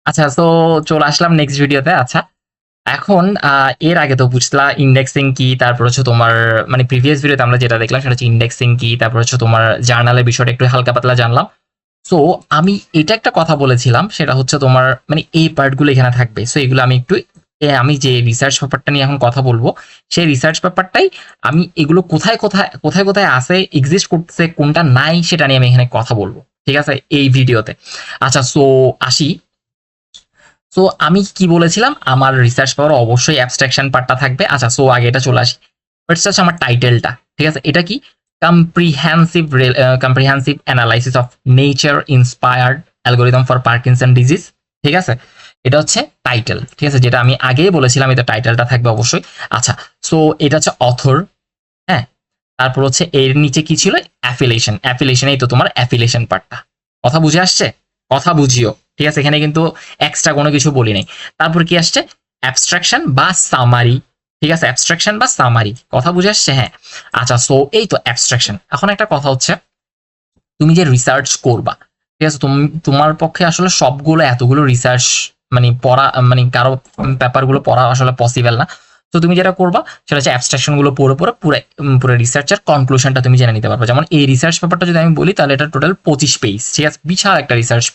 আচ্ছা, তো চলে আসলাম নেক্সট ভিডিওতে। আচ্ছা, এখন এর আগে তো বুঝলা ইন্ডেক্সিং কি, তারপর হচ্ছে তোমার মানে প্রিভিয়াস ভিডিওতে আমরা যেটা দেখলাম সেটা হচ্ছে ইন্ডেক্সিং কি, তারপর হচ্ছে তোমার জার্নালের বিষয়টা একটু হালকা পাতলা জানলাম। সো আমি এটা একটা কথা বলেছিলাম, সেটা হচ্ছে তোমার মানে এই পার্টগুলো এখানে থাকবে। সো এগুলো আমি একটু আমি যে রিসার্চ পেপারটা নিয়ে এখন কথা বলবো, সেই রিসার্চ পেপারটাই আমি এগুলো কোথায় কোথায় কোথায় কোথায় আছে, এক্সিস্ট করতেছে, কোনটা নাই, সেটা নিয়ে আমি এখানে কথা বলবো, ঠিক আছে, এই ভিডিওতে। আচ্ছা, সো আসি। সো আমি কি বলেছিলাম, আমার রিসার্চ পেপার অবশ্যই অ্যাবস্ট্রাকশন পার্টটা থাকবে। আচ্ছা, সো আগে এটা চলে আসি। ফার্স্ট হচ্ছে আমার টাইটেলটা, ঠিক আছে। এটা কি? Comprehensive comprehensive analysis of nature inspired algorithm for Parkinson disease, ঠিক আছে। এটা হচ্ছে টাইটেল, ঠিক আছে, যেটা আমি আগেই বলেছিলাম, এটা টাইটেলটা থাকবে অবশ্যই। আচ্ছা, সো এটা হচ্ছে অথর, হ্যাঁ। তারপর হচ্ছে এর নিচে কি ছিল? অ্যাফিলিয়েশন। অ্যাফিলিয়েশনেই তো তোমার অ্যাফিলিয়েশন পার্টটা। কথা বুঝে আসছে? কথা বুঝিও, ঠিক আছে, এখানে কিন্তু এক্সট্রা কোনো কিছু বলি নাই। তারপর কি আসছে? অ্যাবস্ট্রাকশন বা সামারি, ঠিক আছে, অ্যাবস্ট্রাকশন বা সামারি, কথা বুঝে আসছে? হ্যাঁ। আচ্ছা, সো এই তো অ্যাবস্ট্রাকশন। এখন একটা কথা হচ্ছে, তুমি যে রিসার্চ করবা, ঠিক আছে, তুমি তোমার পক্ষে আসলে সবগুলো এতগুলো রিসার্চ মানে পড়া মানে কারো পেপারগুলো পড়া আসলে পসিবল না। তো তুমি যেটা করবা সেটা হচ্ছে অ্যাবস্ট্রাকশন গুলো পড়ে পড়ে পুরো পুরো রিসার্চের কনক্লুশনটা তুমি জেনে নিতে পারবে। যেমন এই রিসার্চ পেপারটা যদি আমি বলি, তাহলে এটা টোটাল 25 পেজ, ঠিক আছে, বিশাল একটা রিসার্চ,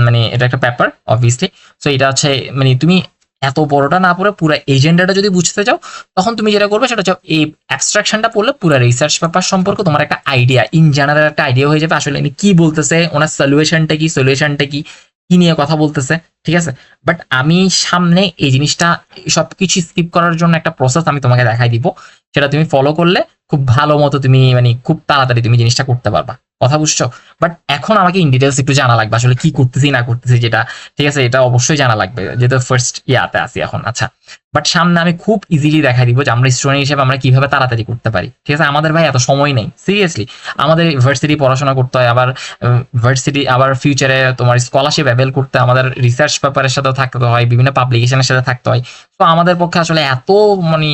মানে এটা একটা পেপার অবভিয়াসলি। সো এটা হচ্ছে মানে তুমি এত বড়টা না পড়ে পুরো এজেন্ডাটা যদি বুঝতে চাও, তখন তুমি যেটা করবে সেটা হচ্ছে এই অ্যাবস্ট্রাকশনটা পড়লে পুরো রিসার্চ পেপার সম্পর্কে তোমার একটা আইডিয়া, ইন জেনারেল একটা আইডিয়া হয়ে যাবে আসলে ইনি কি বলতেছে, ওনার সলিউশনটা কি, সলিউশনটা কি, কি নিয়ে কথা বলতেছে, ঠিক আছে। বাট আমি সামনে এই জিনিসটা সবকিছু স্কিপ করার জন্য একটা প্রসেস আমি তোমাকে দেখাই দিব, সেটা তুমি ফলো করলে খুব ভালো মতো তুমি মানে খুব তাড়াতাড়ি তুমি জিনিসটা করতে পারবা। কথা বুঝছো? বাট এখন আমাকে ইন ডিটেলস একটু জানা লাগবে আসলে কি করতেছি না করতেছি, যেটা ঠিক আছে, এটা অবশ্যই জানা লাগবে, যেহেতু ফার্স্ট ইয়াতে আছি এখন। আচ্ছা, বাট সামনে আমি খুব ইজিলি দেখা দিব যে আমরা স্টুডেন্ট হিসেবে আমরা কিভাবে তাড়াতাড়ি করতে পারি, ঠিক আছে। আমাদের ভাই এত সময় নেই, সিরিয়াসলি। আমাদের ভার্সিটি পড়াশোনা করতে হয়, আবার ভার্সিটি, আবার ফিউচারে তোমার স্কলারশিপ অ্যাভেল করতে আমাদের রিসার্চ পেপারের সাথে থাকতে হয়, বিভিন্ন পাবলিকেশনের সাথে থাকতে হয়। তো আমাদের পক্ষে আসলে এত মানে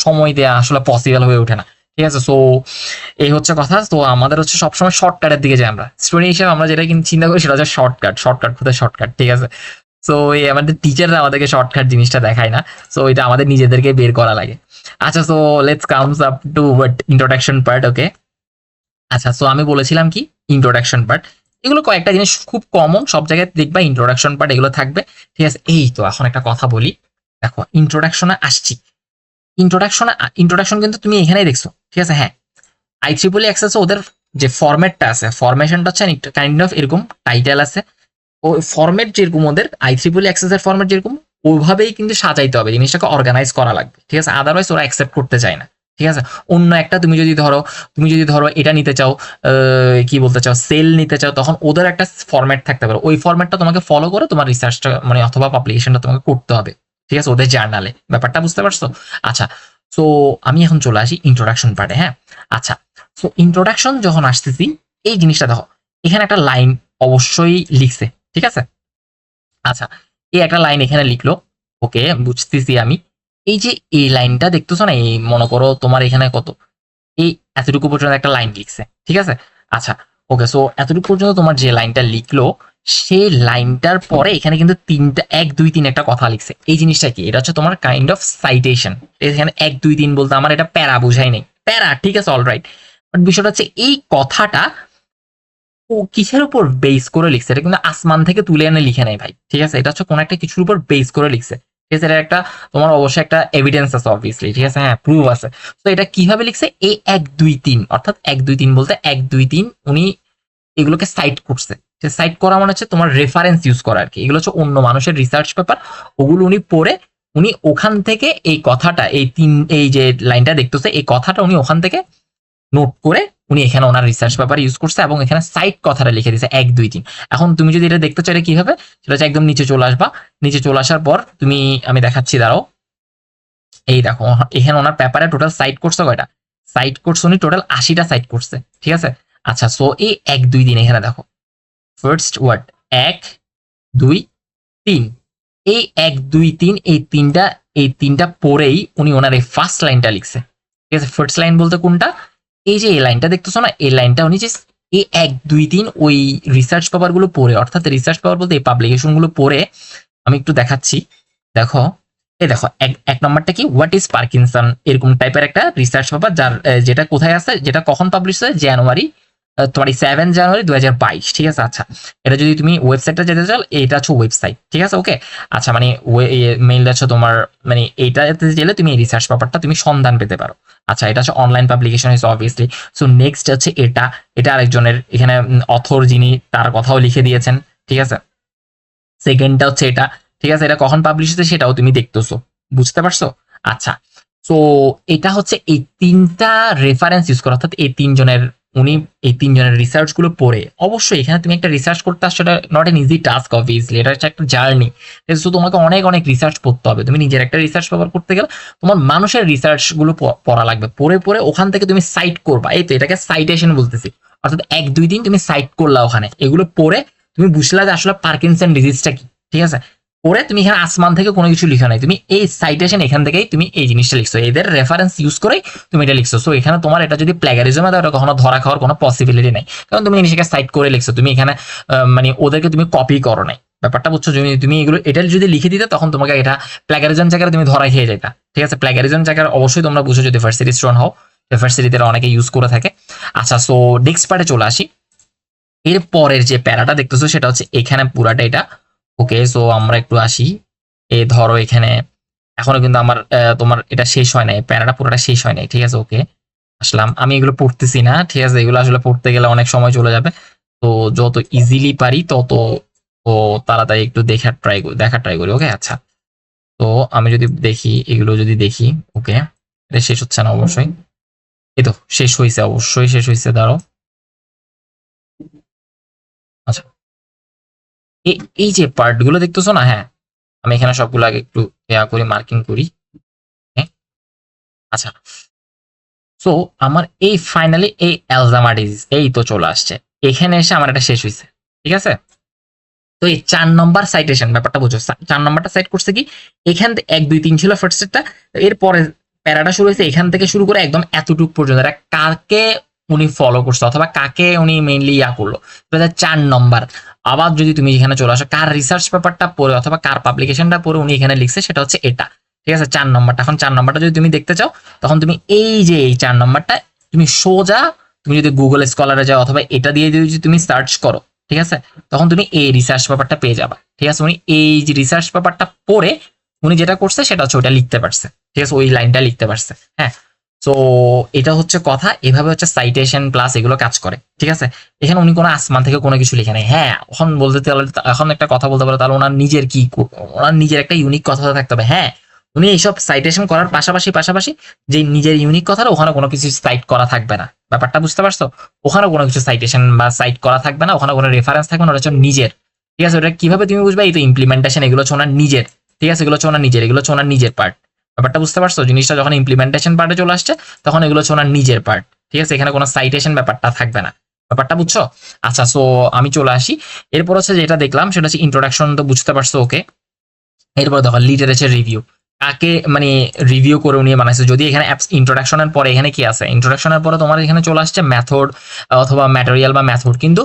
সময় দেওয়া আসলে পসিবল হয়ে ওঠে না, ঠিক আছে। সো এই হচ্ছে কথা। তো আমাদের হচ্ছে সবসময় শর্টকাটের দিকে যাই আমরা স্টুডেন্ট হিসেবে, আমরা যেটা কিন্তু চিন্তা করি সেটা হচ্ছে শর্টকাট, শর্টকাট কোথায় শর্টকাট, ঠিক আছে। সো এই আমাদের টিচাররা আমাদেরকে শর্টকাট জিনিসটা দেখায় না। সো এটা আমাদের নিজেদেরকে বের করা লাগে। আচ্ছা, so let's comes up to but introduction part, okay. আচ্ছা, সো আমি বলেছিলাম কি, ইন্ট্রোডাকশন পার্ট, এগুলো কয়েকটা জিনিস খুব কমন, সব জায়গায় দেখবা ইন্ট্রোডাকশন পার্ট এগুলো থাকবে, ঠিক আছে। এই তো এখন একটা কথা বলি, দেখো ইন্ট্রোডাকশনে আসছি। ইন্ট্রোডাকশনে ইন্ট্রোডাকশন কিন্তু তুমি এখানেই দেখছো, ঠিক আছে, হ্যাঁ। IEEE অ্যাক্সেস ওদের যে ফরম্যাটটা আছে, ফরমেশনটা হচ্ছে কাইন্ড অফ এরকম, টাইটেল আছে, ও ফরম্যাট যেরকম ওদের IEEE অ্যাক্সেস এর ফরম্যাট যেরকম, ওইভাবেই কিন্তু সাজাইতে হবে, জিনিসটাকে অর্গানাইজ করা লাগবে, ঠিক আছে, আদারওয়াইজ ওরা অ্যাকসেপ্ট করতে চায় না, ঠিক আছে। অন্য একটা তুমি যদি ধরো এটা নিতে চাও, কি বলতে চাও, সেল নিতে চাও, তখন ওদের একটা ফরম্যাট থাকতে পারে, ওই ফরম্যাটটা তোমাকে ফলো করে তোমার রিসার্চটা মানে অথবা পাবলিকেশনটা তোমাকে করতে হবে, ঠিক আছে, ওদের জার্নালে। ব্যাপারটা বুঝতে পারছো? আচ্ছা, সো আমি এখন চলে আসি ইন্ট্রোডাকশন পার্টে, হ্যাঁ। আচ্ছা, সো ইন্ট্রোডাকশন যখন আসতেছি, এই জিনিসটা দেখো, এখানে একটা লাইন অবশ্যই লিখছে, ঠিক আছে। আচ্ছা, এই একটা লাইন এখানে লিখলো, ওকে, বুঝতেছি আমি। এই যে এই লাইনটা দেখতেছো না, এই মনে করো তোমার এখানে কত, এই এতটুকু পর্যন্ত একটা লাইন লিখছে, ঠিক আছে। আচ্ছা, ওকে, সো এতটুকু পর্যন্ত তোমার যে লাইনটা লিখলো, সেই লাইনটার পরে এখানে কিন্তু তিনটা, 1 2 3 একটা কথা লিখছে। এই জিনিসটা কি? এটা হচ্ছে তোমার কাইন্ড অফ সাইটেশন। এখানে 1 2 3 বলতে আমার এটা প্যারা বুঝাই নেই, প্যারা, ঠিক আছে, অলরাইট। বাট বিষয়টা হচ্ছে এই কথাটা ও কিসের উপর বেস করে লিখছে, এটা কিন্তু আসমান থেকে তুলে এনে লিখে নাই ভাই, ঠিক আছে। এটা হচ্ছে কোন একটা কিছুর উপর বেস করে লিখছে, ঠিক আছে। এটা একটা তোমার অবশ্যই একটা এভিডেন্স আছে অবভিয়াসলি, ঠিক আছে, হ্যাঁ, প্রুফ আছে। তো এটা কিভাবে লিখছে? এই 1 2 3, অর্থাৎ 1 2 3 বলতে 1 2 3 উনি এগুলোকে সাইট করছে। সাইট করা মানে হচ্ছে তোমার রেফারেন্স ইউজ করা আর কি। এগুলো হচ্ছে অন্য মানুষের রিসার্চ পেপার, ওগুলো উনি পড়ে উনি ওখান থেকে এই কথাটা, এই যে লাইনটা দেখতেছে, এই কথাটা উনি ওখান থেকে নোট করে উনি এখানে ওনার রিসার্চ পেপার ইউজ করছে, এবং এখানে সাইট কথাটা লিখে দিয়েছে 1 2 3। এখন তুমি যদি এটা দেখতে চাইলে কি হবে, সেটা হচ্ছে একদম নিচে চলে আসবা। নিচে চলে আসার পর তুমি, আমি দেখাচ্ছি, দাঁড়াও, এই দেখো এখানে ওনার পেপারে টোটাল সাইট করছে কয়টা? সাইট করছে উনি টোটাল 80টা সাইট করছে, ঠিক আছে। আচ্ছা, সো এই 1 2 3 এখানে দেখো, ফার্স্ট ওয়ার্ড 1 2 3, এই 1 2 3 এই তিনটা পরেই উনি ওনার এই ফার্স্ট লাইনটা লিখছে, ঠিক আছে। ফার্স্ট লাইন বলতে কোনটা? এই যে এই লাইনটা দেখতেছো না, এই লাইনটা উনি যে এই 1 2 3 ওই রিসার্চ পেপার গুলো পড়ে, অর্থাৎ রিসার্চ পেপার বলতে এই পাবলিকেশন গুলো পড়ে আমি একটু দেখাচ্ছি। দেখো, এই দেখো এক নম্বরটা কি, হোয়াট ইজ পার্কিনসন, এরকম টাইপের একটা রিসার্চ পেপার, যার যেটা কোথায় আছে, যেটা কখন পাবলিশ হয়, জানুয়ারি 7 জানুয়ারি 2022, ঠিক আছে। আচ্ছা, এটা যদি তুমি ওয়েবসাইটটা যেতে চাও, এটা হচ্ছে ওয়েবসাইট, ঠিক আছে, ওকে। আচ্ছা, মানে মেইলটা হচ্ছে তোমার, মানে এইটাতে গেলে তুমি এই রিসার্চ পেপারটা তুমি সন্ধান পেতে পারো। আচ্ছা, এটা হচ্ছে অনলাইন পাবলিকেশন হয়েছে অবভিয়াসলি। সো নেক্সট হচ্ছে এটা আরেকজনের, এখানে অথর যিনি তার কথাও লিখে দিয়েছেন, ঠিক আছে। সেকেন্ডটা হচ্ছে এটা, ঠিক আছে, এটা কখন পাবলিশ হচ্ছে সেটাও তুমি দেখতেছো, বুঝতে পারছো। আচ্ছা, তো এটা হচ্ছে এই 3টা রেফারেন্স ইউজ করা, অর্থাৎ এই 3 জনের, উনি এই 3 জনের রিসার্চ গুলো পড়ে, অবশ্যই এখানে তুমি একটা রিসার্চ করতে আসছো, এটা not an easy task obviously, এটা হচ্ছে একটা জার্নি। সো তোমাকে অনেক অনেক রিসার্চ পড়তে হবে, তুমি নিজের একটা রিসার্চ পেপার করতে গেলে তোমার মানুষের রিসার্চ গুলো পড়া লাগবে, পড়ে পড়ে ওখান থেকে তুমি সাইট করবা, এই তো এটাকে সাইটেশন বলতেছি। অর্থাৎ 1 2 3 তুমি সাইট করলা ওখানে, এগুলো পড়ে তুমি বুঝলা যে আসলে পার্কিনসন ডিজিজটা কি, ঠিক আছে। পরে তুমি এখানে আসমান থেকে কোনো কিছু লিখা নাই, তুমি এই সাইটেশন এখান থেকেই তুমি এই জিনিসটা লিখছো, এদের রেফারেন্স ইউজ করেই তুমি এটা লিখছো। সো এখানে তোমার এটা যদি প্ল্যাগারিজম হয়, ওটা কখনো ধরা খাওয়ার কোনো পসিবিলিটি নাই, কারণ তুমি জিনিসটাকে সাইট করে লিখছো, তুমি এখানে মানে ওদেরকে তুমি কপি করো নাই, ব্যাপারটা বুঝছো। যদি তুমি এগুলো এটা যদি লিখে দিতে, তখন তোমাকে এটা প্ল্যাগারিজম জায়গায় তুমি ধরা খেয়ে যেতা, ঠিক আছে। প্ল্যাগারিজম জায়গায় অবশ্যই তোমরা বুঝো, যদি ভার্সিটি স্টুডেন্ট হও, ভার্সিটিতে অনেকে ইউজ করে থাকে। আচ্ছা, সো নেক্সট পার্টে চলে আসি। এর পরের যে প্যারাটা দেখতেছো সেটা হচ্ছে এখানে পুরাটা এটা, ওকে। সো আমরা একটু আসি, ধরো এখানে এখনো কিন্তু আমার তোমার এটা শেষ হয় নাই, প্যারাটা পুরোটা শেষ হয় নাই, ঠিক আছে, ওকে। আসলাম, আমি এগুলো পড়তেছি না, ঠিক আছে, এগুলো আসলে পড়তে গেলে অনেক সময় চলে যাবে। তো যত ইজিলি পারি তত ও তাড়াতাড়ি একটু দেখার ট্রাই করি, ওকে। আচ্ছা, তো আমি যদি দেখি, এগুলো যদি দেখি, ওকে, এটা শেষ হচ্ছে না অবশ্যই, এই তো শেষ হয়েছে, অবশ্যই শেষ হয়েছে, দাঁড়াও। আচ্ছা, এই যে পার্ট গুলো দেখতেছো না, হ্যাঁ, আমি এখানে সবগুলো আগে একটু করি, মার্কিং করি, হ্যাঁ। আচ্ছা, সো আমার এই ফাইনালি এই অ্যালজাইমার ডিজিজ এই তো চলে আসছে, এখানে এসে আমার এটা শেষ হয়েছে, ঠিক আছে। তো এই 4 নম্বর সাইটেশন ব্যাপারটা বুঝো, 4 নম্বরটা সাইট করছে কি, এখান থেকে 1 2 3 ছিল ফার্স্ট সেটটা, এরপরে প্যারাটা শুরু হয়েছে এখান থেকে শুরু করে একদম এতটুকু পর্যন্ত, এটা কাকে উনি ফলো করছে অথবা কাকে উনি মেইনলি করলো, 4 নম্বর। আবার যদি তুমি এখানে চলে আসো, কার রিসার্চ পেপারটা পড়ে অথবা কার পাবলিকেশনটা পড়ে উনি এখানে লিখছে, সেটা হচ্ছে এটা, ঠিক আছে, 4 নম্বরটা। এখন 4 নম্বরটা যদি তুমি দেখতে চাও, তখন তুমি এই যে এই 4 নম্বরটা তুমি সোজা, তুমি যদি গুগল স্কলারে যাও অথবা এটা দিয়ে যদি তুমি সার্চ করো, ঠিক আছে, তখন তুমি এই রিসার্চ পেপারটা পেয়ে যাবা, ঠিক আছে। উনি এই যে রিসার্চ পেপারটা পড়ে উনি যেটা করছে সেটা হচ্ছে ওটা লিখতে পারছে, ঠিক আছে, ওই লাইনটা লিখতে পারছে, হ্যাঁ। তো এটা হচ্ছে কথা, এভাবে হচ্ছে সাইটেশন প্লাস এগুলো কাজ করে, ঠিক আছে। এখানে উনি কোনো আসমান থেকে কোনো কিছু লিখে নেই, হ্যাঁ। এখন বলতে তাহলে এখন একটা কথা বলতে পারো, তাহলে ওনার নিজের একটা ইউনিক কথা থাকতে হবে, হ্যাঁ। উনি এইসব সাইটেশন করার পাশাপাশি যে নিজের ইউনিক কথাটা, ওখানে কোনো কিছু সাইট করা থাকবে না, ব্যাপারটা বুঝতে পারছো। ওখানে কোনো কিছু সাইটেশন বা সাইট করা থাকবে না, ওখানে কোনো রেফারেন্স থাকবে না, ওটা হচ্ছে নিজের, ঠিক আছে। ওটা কিভাবে তুমি বুঝবে, এই তো ইমপ্লিমেন্টেশন, এগুলো হচ্ছে ওনার নিজের, ঠিক আছে, এগুলো হচ্ছে ওনার নিজের, এগুলো হচ্ছে ওনার নিজের পার্ট, ব্যাপারটা বুঝতে পারছো। জিনিসটা যখন ইমপ্লিমেন্টেশন পার্টে চলে আসছে, তখন এগুলো হচ্ছে ওনার নিজের পার্ট, ঠিক আছে, এখানে কোনো সাইটেশন ব্যাপারটা থাকবে না, ব্যাপারটা বুঝছো। আচ্ছা, সো আমি চলে আসি, এরপর হচ্ছে যেটা দেখলাম সেটা হচ্ছে ইন্ট্রোডাকশন, তো বুঝতে পারছো, ওকে। এরপর দেখো লিটারেচার রিভিউ, কাকে মানে রিভিউ করে উনি বানাইছে। যদি এখানে অ্যাপস ইন্ট্রোডাকশনের পরে এখানে কি আছে, ইন্ট্রোডাকশনের পরে তোমার এখানে চলে আসছে মেথড অথবা ম্যাটেরিয়াল বা মেথড, কিন্তু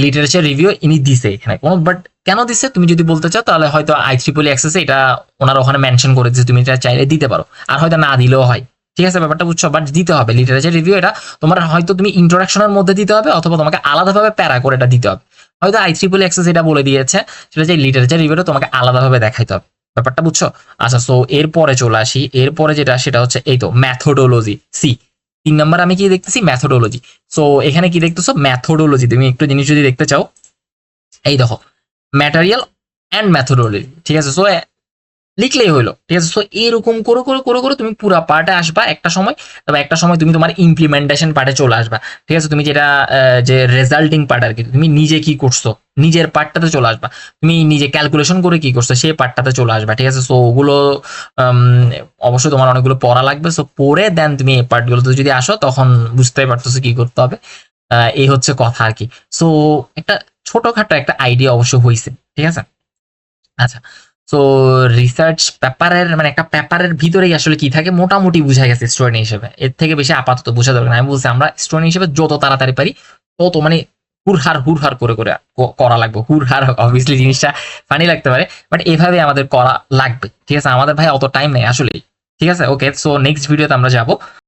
লিটারেচার রিভিউ ইনি দিছে এখানে কোনো, বাট কেন দিছে তুমি যদি বলতে চাও, তাহলে হয়তো IEEE অ্যাক্সেসে এটা ওনারা ওখানে মেনশন করে দিচ্ছে, তুমি এটা চাইলে দিতে পারো, আর হয়তো না দিলেও হয়, ঠিক আছে, ব্যাপারটা বুঝছো। বাট দিতে হবে লিটারেচার রিভিউ, এটা তোমার হয়তো তুমি ইন্ট্রোডাকশনের মধ্যে দিতে হবে, অথবা তোমাকে আলাদাভাবে প্যারা করে এটা দিতে হবে, হয়তো IEEE অ্যাক্সেস এটা বলে দিয়েছে, সেটা যে লিটারেচার রিভিউটা তোমাকে আলাদাভাবে দেখাইতে হবে, ব্যাপারটা বুঝছো। আচ্ছা, সো এরপরে চলে আসি, এরপরে যেটা সেটা হচ্ছে এই তো ম্যাথোডোলজি, 3 নম্বর আমি কি দেখতেছি, ম্যাথোডোলজি। সো এখানে কি দেখতেছো, ম্যাথোডোলজি, তুমি একটু জিনিস যদি দেখতে চাও, এই দেখো ম্যাটেরিয়াল অ্যান্ড ম্যাথোডোলজি, ঠিক আছে। সো লিখলেই হলো, ঠিক আছে। সো এরকম করে করে করে করে তুমি পুরো পার্টে আসবা একটা সময়, তবে একটা সময় তুমি তোমার ইমপ্লিমেন্টেশন পার্টে চলে আসবা, ঠিক আছে। তুমি যেটা যে রেজাল্টিং পার্ট আর কি, তুমি নিজে কি করছো নিজের পার্টটাতে চলে আসবা, তুমি নিজে ক্যালকুলেশন করে কি করছো সেই পার্টটাতে চলে আসবা, ঠিক আছে। সো ওগুলো অবশ্যই তোমার অনেকগুলো পড়া লাগবে, সো পড়ে দেন তুমি এই পার্টগুলোতে যদি আসো, তখন বুঝতেই পারতেছো কি করতে হবে। এই হচ্ছে কথা আর কি। সো একটা ছোটখাটো একটা আইডিয়া অবশ্য হয়েছে, ঠিক আছে। আচ্ছা, সো রিসার্চ পেপারের মানে একটা পেপারের ভিতরেই আসলে কি থাকে মোটামুটি বুঝা গেছে স্টুডেন্ট হিসেবে, এর থেকে বেশি আপাতত বোঝা দরকার না। আমি বলছি আমরা স্টুডেন্ট হিসেবে যত তাড়াতাড়ি পারি তত মানে হুরহার করে করে করা লাগবে। হুরহার অবভিয়াসলি জিনিসটা ফানি লাগতে পারে, বাট এভাবে আমাদের করা লাগবে। ঠিক আছে, আমাদের ভাই অত টাইম নেই আসলে। ঠিক আছে, ওকে, সো নেক্সট ভিডিওতে আমরা যাব